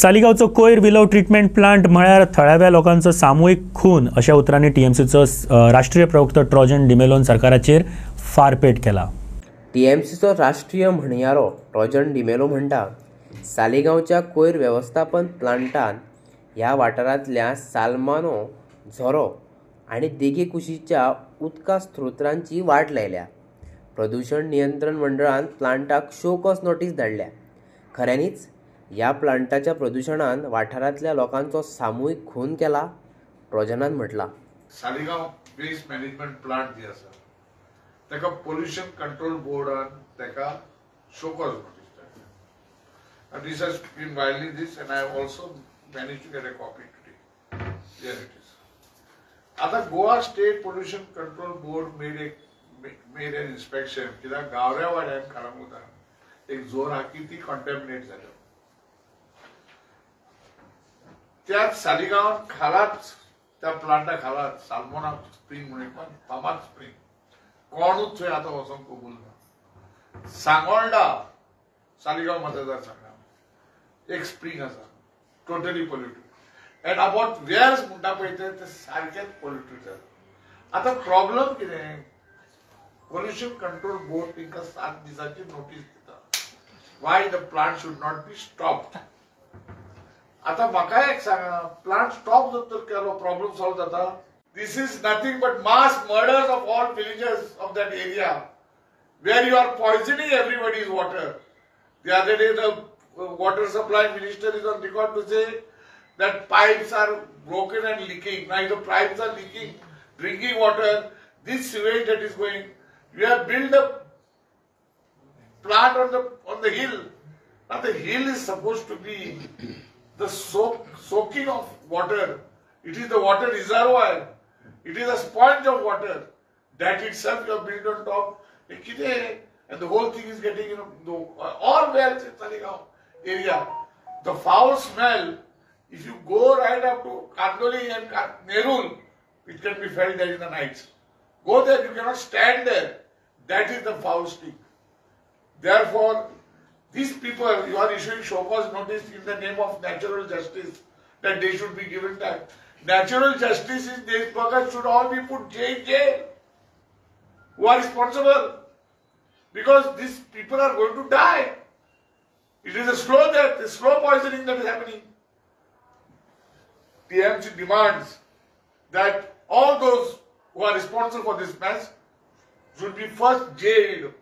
सालिगांवचो कोयर willow treatment plant म्हळ्यार थळाव्या लोकांचो सामूहिक खून अशा उतरांनी टीएमसीचो राष्ट्रीय प्रवक्तो ट्रोजन डिमेलोन सरकाराचेर फारपेट केला. टीएमसीचो राष्ट्रीय म्हणयारो ट्रोजन डिमेलो म्हणटा, सालिगांवच्या कोयर वेवस्थापन प्लांटान ह्या वाठारांतल्या साल्मानो, झोरो आनी देगे कुशीच्या उदका स्त्रोतांची वाट लायल्या. प्रदूषण नियंत्रण मंडळान प्लांटाक शो कॉज नोटीस धाडल्या. खऱ्यांनीच ह्या प्लांटाच्या प्रदूषणान वाठारांतल्या लोकांचो सामूहिक खून केला, ट्रोजनान म्हटलां. सालिगांव वेस्ट मॅनेजमेंट प्लांट जी आसा ताका पोल्युशन कंट्रोल बोर्डान ताका शो कॉज नोटीस धाडल्या. And this has been widely this, and I have also managed to get a copy today. There it is. आता Goa state pollution control board made an inspection. कित्याक गावऱ्या वाड्यान काळामुदान एक जोर हा की ती कॉन्टॅमिनेट जाल्यो. त्याच सालिगांवान खालाच त्या प्लांटा खालाच साल्मोना स्प्रिंग म्हणून फामाद स्प्रिंग कोणूच थंय आतां वचोंक कबूल ना. सांगोळडा सालिगांव मतदारसंघात एक स्प्रिंग आसा totally polluted and about verse म्हणटा पळय ते सारकेच पोल्युटेड जाला. आतां प्रॉब्लम कितें, पोल्युशन कंट्रोल बोर्ड तांकां 7 दिसांची नोटीस दिता why the plant should not be stopped. आता म्हाका एक सांगा, प्लांट स्टॉप जर केलो प्रॉब्लम सॉल्व जाता? This is nothing but mass murders of all villages of that area where you are poisoning everybody's water. The other day the water supply minister is on record to say that pipes are broken and leaking. Now if the pipes are leaking drinking water, this sewage that is going, you have built a plant on the hill. Now the hill is supposed to be the soaking of water. It is the water reservoir. It is a sponge of water. That itself you have built on top. And the whole thing is getting, all wells in Saligao area. The foul smell, if you go right up to Kandoli and Nerul, it can be felt there in the nights. Go there, you cannot stand there. That is the foul stink. Therefore, these people, you are issuing show cause notice in the name of natural justice, that they should be given time. Natural justice is these buggers should all be put in jail. Who are responsible? Because these people are going to die. It is a slow death, a slow poisoning that is happening. TMC demands that all those who are responsible for this mess should be first jailed